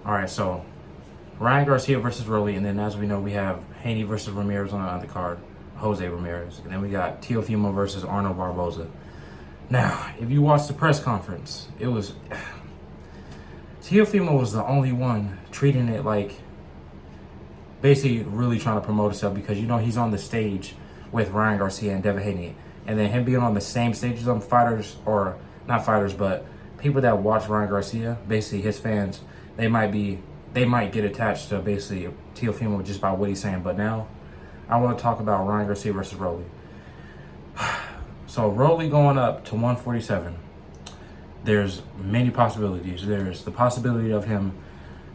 All right, so Ryan Garcia versus Rolly, and then as we know, we have Haney versus Ramirez on the undercard, Jose Ramirez, and then we got Teofimo versus Arnold Barboza. Now, if you watch the press conference, it was Teofimo was the only one treating it like basically really trying to promote himself because he's on the stage with Ryan Garcia and Devin Haney, and then him being on the same stage as them fighters, or not fighters, but people that watch Ryan Garcia, basically his fans, they might get attached to basically Teofimo just by what he's saying. But now, I want to talk about Ryan Garcia versus Rolly. So Rolly going up to 147. There's many possibilities. There's the possibility of him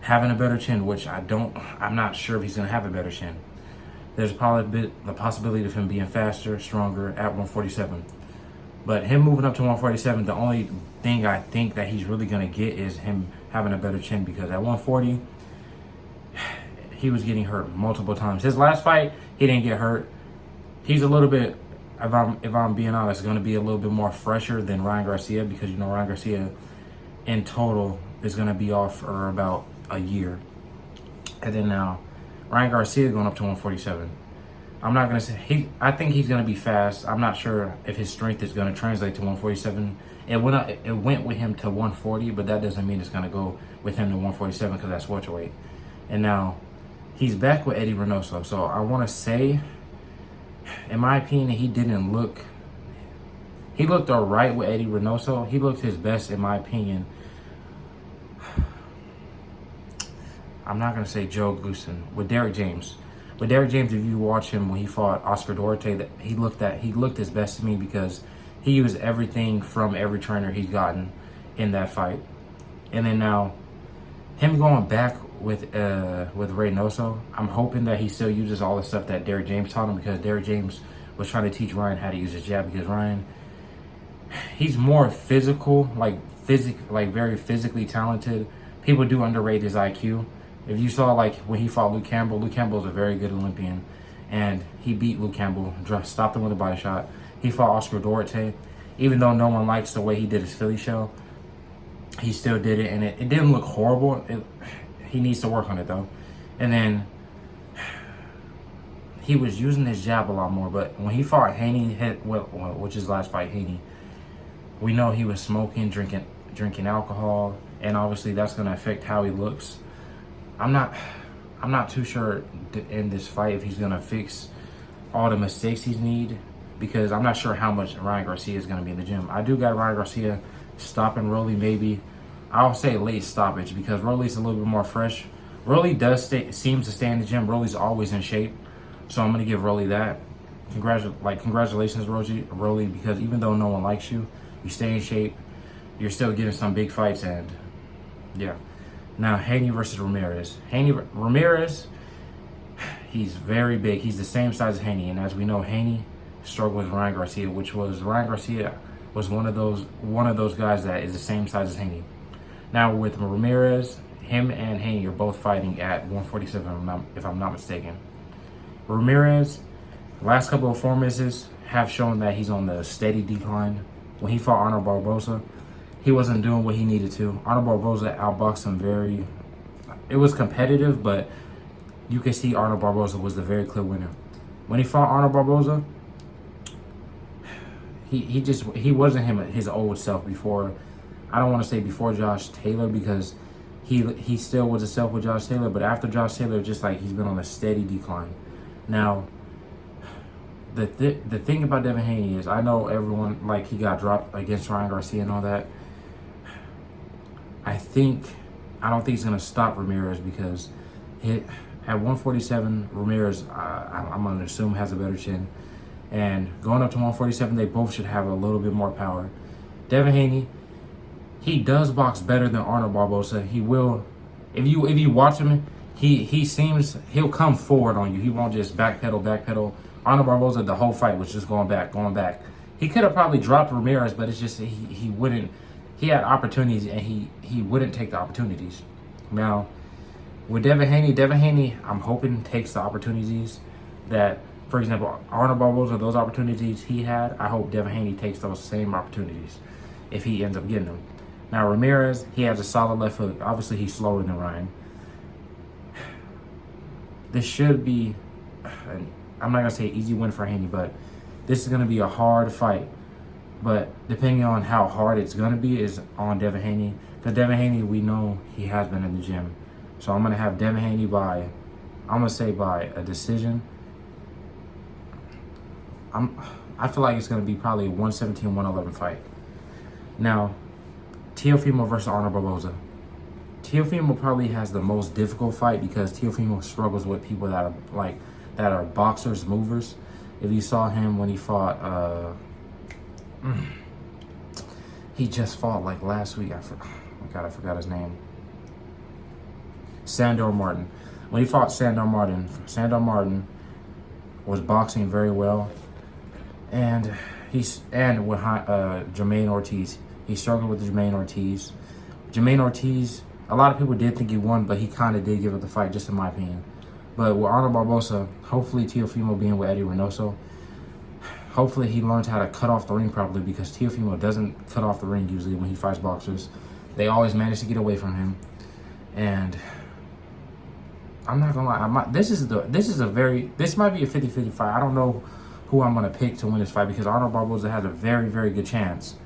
having a better chin, which I'm not sure if he's going to have a better chin. There's probably the possibility of him being faster, stronger at 147. But him moving up to 147, the only thing I think that he's really going to get is him having a better chin, because at 140, he was getting hurt multiple times. His last fight, he didn't get hurt. He's a little bit, if I'm being honest, going to be a little bit more fresher than Ryan Garcia, because Ryan Garcia in total is going to be off for about a year. And then now Ryan Garcia going up to 147. I'm not going to say I think he's going to be fast. I'm not sure if his strength is going to translate to 147. It went with him to 140, but that doesn't mean it's going to go with him to 147, because that's welterweight. And now he's back with Eddie Reynoso. So I want to say, in my opinion, he looked all right with Eddie Reynoso. He looked his best, in my opinion. I'm not going to say Joe Goosen. With Derek James. With Derek James, if you watch him when he fought Oscar Duarte, he looked his best to me, because he used everything from every trainer he's gotten in that fight. And then now, him going back with Reynoso, I'm hoping that he still uses all the stuff that Derek James taught him, because Derek James was trying to teach Ryan how to use his jab, because Ryan, he's more physical, very physically talented. People do underrate his IQ. If you saw when he fought Luke Campbell's a very good Olympian, and he beat Luke Campbell, stopped him with a body shot. He fought Oscar Duarte. Even though no one likes the way he did his Philly show, he still did it, and it didn't look horrible. He needs to work on it, though. And then he was using his jab a lot more, but when he fought Haney, which is last fight, Haney, we know he was smoking, drinking alcohol, and obviously that's going to affect how he looks. I'm not too sure in this fight if he's going to fix all the mistakes he's made, because I'm not sure how much Ryan Garcia is going to be in the gym. I do got Ryan Garcia stopping Rolly, maybe. I'll say late stoppage, because Rolly's a little bit more fresh. Rolly seems to stay in the gym. Rolly's always in shape, so I'm going to give Rolly that. Congratulations, Rolly, because even though no one likes you, you stay in shape. You're still getting some big fights, and yeah. Now, Haney versus Ramirez. Ramirez, he's very big. He's the same size as Haney, and as we know, Haney struggled with Ryan Garcia, Ryan Garcia was one of those guys that is the same size as Haney. Now with Ramirez, him and Haney are both fighting at 147, if I'm not mistaken. Ramirez, last couple of performances have shown that he's on the steady decline. When he fought Arnold Barboza, he wasn't doing what he needed to. Arnold Barboza outboxed him it was competitive, but you can see Arnold Barboza was the very clear winner. When he fought Arnold Barboza, he wasn't his old self before. I don't want to say before Josh Taylor, because he still was himself with Josh Taylor, but after Josh Taylor, just he's been on a steady decline. Now, the thing about Devin Haney is, I know everyone, he got dropped against Ryan Garcia and all that. I don't think he's going to stop Ramirez, because at 147, Ramirez, I'm going to assume, has a better chin. And going up to 147, they both should have a little bit more power. Devin Haney, he does box better than Arnold Barboza. He will, if you watch him, he'll come forward on you. He won't just backpedal. Arnold Barboza, the whole fight was just going back. He could have probably dropped Ramirez, but it's just he wouldn't. He had opportunities, and he wouldn't take the opportunities. Now, with Devin Haney, I'm hoping takes the opportunities that, for example, Arnold Barboza, those opportunities he had, I hope Devin Haney takes those same opportunities if he ends up getting them. Now Ramirez, he has a solid left hook. Obviously, he's slower than Ryan. This should be, I'm not going to say easy win for Haney, but this is going to be a hard fight. But depending on how hard it's going to be is on Devin Haney. Because Devin Haney, we know he has been in the gym. So I'm going to have Devin Haney by a decision. I feel like it's going to be probably a 117-111 fight. Now, Teofimo versus Arnold Barboza. Teofimo probably has the most difficult fight because Teofimo struggles with people that are boxers, movers. If you saw him when he fought, he just fought like last week. I forgot his name. Sandor Martin. When he fought Sandor Martin was boxing very well, and with Jermaine Ortiz, he struggled with Jermaine Ortiz. Jermaine Ortiz, a lot of people did think he won, but he kind of did give up the fight, just in my opinion. But with Arnold Barboza, hopefully Teofimo being with Eddie Reynoso, hopefully he learns how to cut off the ring properly, because Teofimo doesn't cut off the ring usually when he fights boxers. They always manage to get away from him, and I'm not gonna lie. This might be a 50-50 fight. I don't know who I'm gonna pick to win this fight, because Arnold Barboza has a very, very good chance.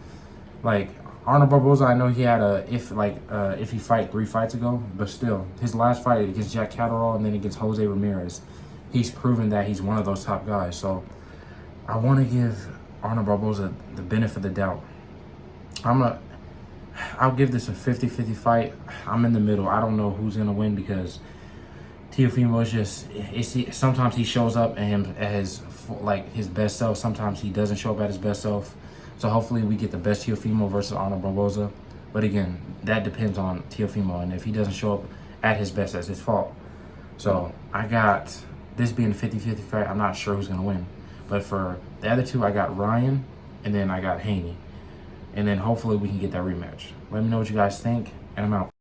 Like Arnold Barboza, I know he had if he fight 3 fights ago, but still, his last fight against Jack Catterall and then against Jose Ramirez, he's proven that he's one of those top guys. So I want to give Arnold Barboza the benefit of the doubt. I'll give this a 50-50 fight. I'm in the middle. I don't know who's gonna win, because Teofimo is just, sometimes he shows up at his best self. Sometimes he doesn't show up at his best self. So hopefully we get the best Teofimo versus Arnold Barboza. But again, that depends on Teofimo, and if he doesn't show up at his best, that's his fault. So I got this being a 50-50 fight. I'm not sure who's gonna win. But for the other two, I got Ryan, and then I got Haney. And then hopefully we can get that rematch. Let me know what you guys think, and I'm out.